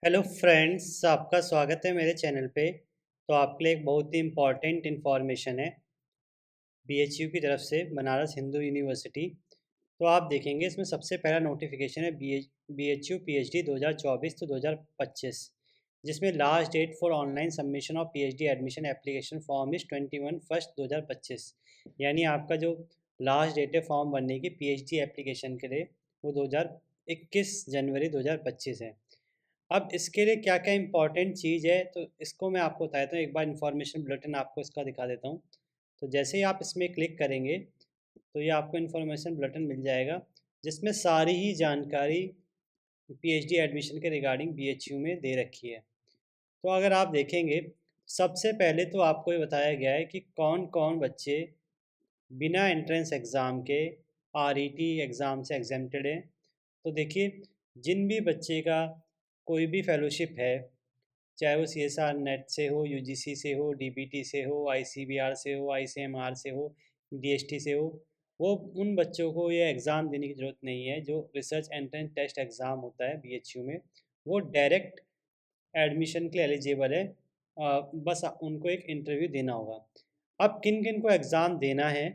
Hello friends, आपका स्वागत है मेरे चैनल पे। तो आपके लिए एक बहुत ही इम्पॉर्टेंट इन्फॉर्मेशन है बीएचयू की तरफ से, बनारस हिंदू यूनिवर्सिटी। तो आप देखेंगे इसमें सबसे पहला नोटिफिकेशन है बीएचयू पीएचडी 2024 to 2025, जिसमें last date for online submission of PhD admission application form is 21/1/2025। यानी आपका जो लास्ट डेट है फॉर्म भरने की पीएचडी एप्लीकेशन के लिए, वो 21 जनवरी 2025 है। अब इसके लिए क्या-क्या इम्पोर्टेंट चीज़ है, तो इसको मैं आपको बता देता हूँ। एक बार इन्फॉर्मेशन बुलेटिन आपको इसका दिखा देता हूँ। तो जैसे ही आप इसमें क्लिक करेंगे, तो ये आपको इन्फॉर्मेशन बुलेटिन मिल जाएगा, जिसमें सारी ही जानकारी पीएचडी एडमिशन के रिगार्डिंग बीएचयू में दे रखी है। तो अगर आप देखेंगे, सबसे पहले तो आपको ये बताया गया है कि कौन-कौन बच्चे बिना एंट्रेंस एग्ज़ाम के आरईटी एग्ज़ाम से एग्ज़ेम्प्टेड हैं। तो देखिए, जिन भी बच्चे का कोई भी फेलोशिप है, चाहे वो सीएसआर नेट से हो, यूजीसी से हो, डीबीटी से हो, आईसीबीआर से हो, आईसीएमआर से हो, डीएसटी से हो, वो उन बच्चों को ये एग्ज़ाम देने की ज़रूरत नहीं है। जो रिसर्च एंट्रेंस टेस्ट एग्ज़ाम होता है बीएचयू में, वो डायरेक्ट एडमिशन के लिए एलिजिबल है। बस उनको एक इंटरव्यू देना होगा। अब किन किन को एग्ज़ाम देना है,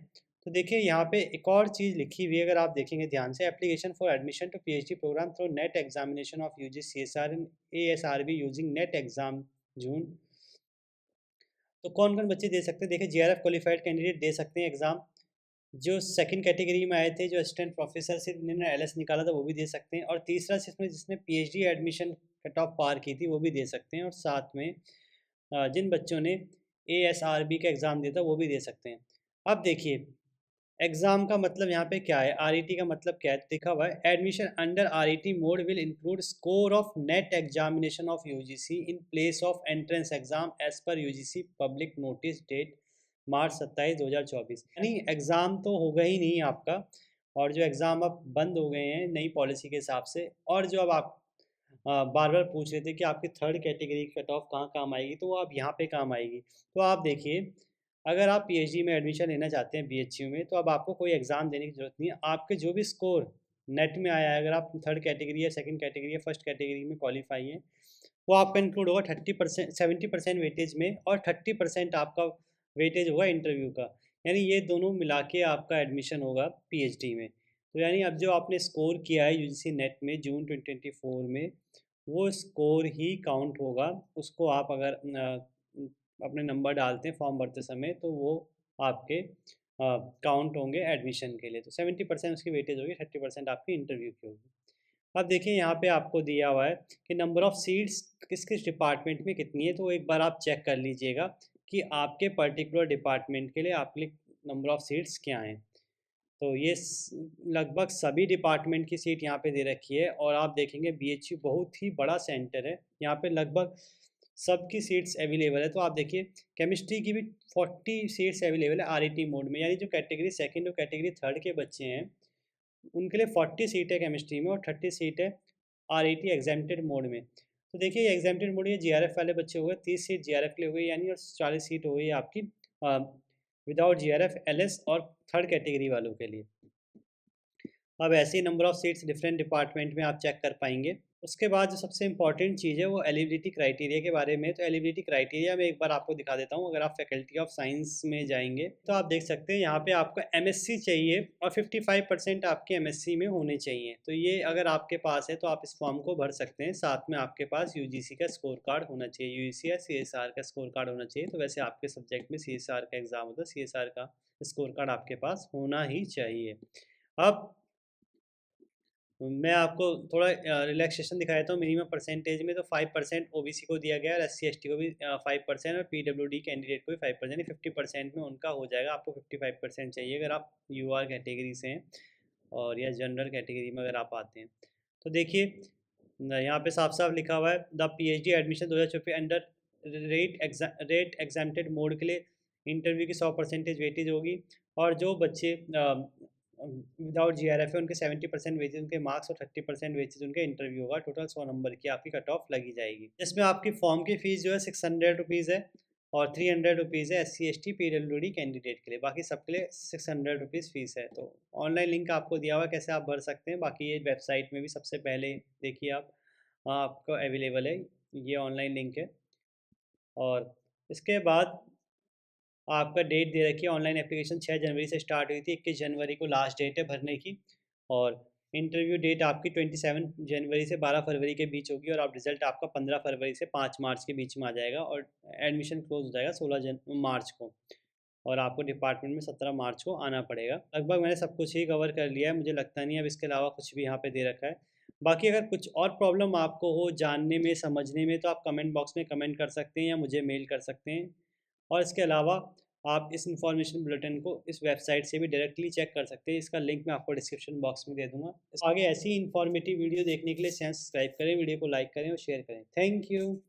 तो देखिए यहाँ पे एक और चीज़ लिखी हुई है, अगर आप देखेंगे ध्यान से, application for admission to PhD program through NET examination of UGC CSIR and ASRB using NET exam June. तो कौन कौन बच्चे दे सकते हैं? देखिए, जीआरएफ क्वालिफाइड कैंडिडेट दे सकते हैं एग्ज़ाम। जो सेकंड कैटेगरी में आए थे, जो असिस्टेंट प्रोफेसर से जिन्होंने एलएस निकाला था, वो भी दे सकते हैं। और तीसरा जिसमें जिसने पीएचडी एडमिशन कट ऑफ पार की थी, वो भी दे सकते हैं। और साथ में जिन बच्चों ने एएसआरबी का एग्ज़ाम दिया था, वो भी दे सकते हैं। अब देखिए, एग्ज़ाम का मतलब यहाँ पे क्या है, आरईटी का मतलब क्या है, तो लिखा हुआ है admission under RET mode will include score of NET examination of UGC in place of entrance exam as per UGC public notice date March 27 2024। यानी एग्ज़ाम तो होगा ही नहीं आपका, और जो एग्ज़ाम अब बंद हो गए हैं नई पॉलिसी के हिसाब से। और जो अब आप बार बार पूछ रहे थे कि आपकी थर्ड कैटेगरी की कट ऑफ कहाँ काम आएगी, तो वो अब यहाँ पे काम आएगी। तो आप देखिए, अगर आप पीएचडी में एडमिशन लेना चाहते हैं बीएचयू में, तो अब आपको कोई एग्ज़ाम देने की ज़रूरत नहीं है। आपके जो भी स्कोर नेट में आया है, अगर आप थर्ड कैटेगरी या सेकंड कैटेगरी या फर्स्ट कैटेगरी में क्वालिफाई हैं, वो आपका इंक्लूड होगा 30%, 70% वेटेज में, और 30% आपका वेटेज होगा इंटरव्यू का। यानी ये दोनों मिला के आपका एडमिशन होगा पीएचडी में। तो यानी अब जो आपने स्कोर किया है यूजीसी नेट में जून 2024 में, वो स्कोर ही काउंट होगा। उसको आप अगर अपने नंबर डालते हैं फॉर्म भरते समय, तो वो आपके काउंट होंगे एडमिशन के लिए। तो 70% उसकी वेटेज होगी, 30% आपकी इंटरव्यू की होगी। अब देखिए, यहाँ पे आपको दिया हुआ है कि नंबर ऑफ़ सीट्स किस किस डिपार्टमेंट में कितनी है, तो एक बार आप चेक कर लीजिएगा कि आपके पर्टिकुलर डिपार्टमेंट के लिए आपके नंबर ऑफ़ सीट्स क्या हैं। तो ये लगभग सभी डिपार्टमेंट की सीट यहाँ पे दे रखी है। और आप देखेंगे, बीएचयू बहुत ही बड़ा सेंटर है, यहाँ पे लगभग सबकी सीट्स अवेलेबल है। तो आप देखिए, केमिस्ट्री की भी 40 सीट्स अवेलेबल है आरईटी मोड में। यानी जो कैटेगरी सेकंड और कैटेगरी थर्ड के बच्चे हैं, उनके लिए 40 सीट है केमिस्ट्री में, और 30 सीट है आरईटी एग्जेम्प्टेड मोड में। तो देखिए, ये एग्जेम्प्टेड मोड, ये जीआरएफ वाले बच्चे हो गए, 30 सीट जीआरएफ के लिए हो गई यानी, और 40 सीट हो गई आपकी विदाउट जीआरएफ एलएस और थर्ड कैटेगरी वालों के लिए। अब ऐसे ही number of seats different department में आप चेक कर पाएँगे। उसके बाद जो सबसे इम्पोर्टेंट चीज़ है, वो एलिजिबिलिटी क्राइटेरिया के बारे में। तो एलिजिबिलिटी क्राइटेरिया मैं एक बार आपको दिखा देता हूँ। अगर आप फैकल्टी ऑफ साइंस में जाएँगे, तो आप देख सकते हैं यहाँ पे आपको एमएससी चाहिए, और 55% आपके एमएससी में होने चाहिए। तो ये अगर आपके पास है, तो आप इस फॉर्म को भर सकते हैं। साथ में आपके पास यूजीसी का स्कोर कार्ड होना चाहिए, यूजीसी या सीएसआर का स्कोर कार्ड होना चाहिए। तो वैसे आपके सब्जेक्ट में सीएसआर का एग्ज़ाम होता है, सीएसआर का स्कोर कार्ड आपके पास होना ही चाहिए। अब मैं आपको थोड़ा रिलैक्सेशन दिखा देता हूँ। मिनिमम परसेंटेज में तो 5% ओबीसी को दिया गया है, और एससी एसटी को भी 5%, और पीडब्ल्यूडी कैंडिडेट को भी 5%, यानी 50% में उनका हो जाएगा। आपको 55% चाहिए अगर आप यूआर कैटेगरी से हैं, और या जनरल कैटेगरी में अगर आप आते हैं। तो देखिए, यहाँ पे साफ साफ लिखा हुआ है, the PhD admission 2024 under rate exempted mode के लिए इंटरव्यू की 100% वेटेज होगी। और जो बच्चे विदाउट जीआरएफ है, उनके 70% वेजेस उनके मार्क्स, और 30% वेजेस उनके इंटरव्यू होगा। टोटल 100 नंबर की आपकी कट ऑफ लगी जाएगी। इसमें आपकी फॉर्म की फ़ीस जो है 600 रुपीज़ है, और 300 रुपीज़ है एससी एसटी पीडब्ल्यूडी कैंडिडेट के लिए। बाकी सबके लिए 600 रुपीज़ फ़ीस है। तो ऑनलाइन लिंक आपको दिया हुआ है, कैसे आप भर सकते हैं। बाकी ये वेबसाइट में भी सबसे पहले देखिए आप, वहाँ आपको अवेलेबल है, ये ऑनलाइन लिंक है। और इसके बाद आपका डेट दे रखी है, ऑनलाइन एप्लीकेशन 6 जनवरी से स्टार्ट हुई थी, 21 जनवरी को लास्ट डेट है भरने की। और इंटरव्यू डेट आपकी 27 जनवरी से 12 फरवरी के बीच होगी, और आप रिज़ल्ट आपका 15 फरवरी से 5 मार्च के बीच में आ जाएगा, और एडमिशन क्लोज हो जाएगा 16 मार्च को। और आपको डिपार्टमेंट में 17 मार्च को आना पड़ेगा। लगभग मैंने सब कुछ ही कवर कर लिया है, मुझे लगता नहीं है अब इसके अलावा कुछ भी यहाँ पे दे रखा है। बाकी अगर कुछ और प्रॉब्लम आपको हो जानने में, समझने में, तो आप कमेंट बॉक्स में कमेंट कर सकते हैं या मुझे मेल कर सकते हैं। और इसके अलावा आप इस इन्फॉर्मेशन बुलेटिन को इस वेबसाइट से भी डायरेक्टली चेक कर सकते हैं, इसका लिंक मैं आपको डिस्क्रिप्शन बॉक्स में दे दूँगा। आगे ऐसी ही इन्फॉर्मेटिव वीडियो देखने के लिए चैनल सब्सक्राइब करें, वीडियो को लाइक करें और शेयर करें। Thank you.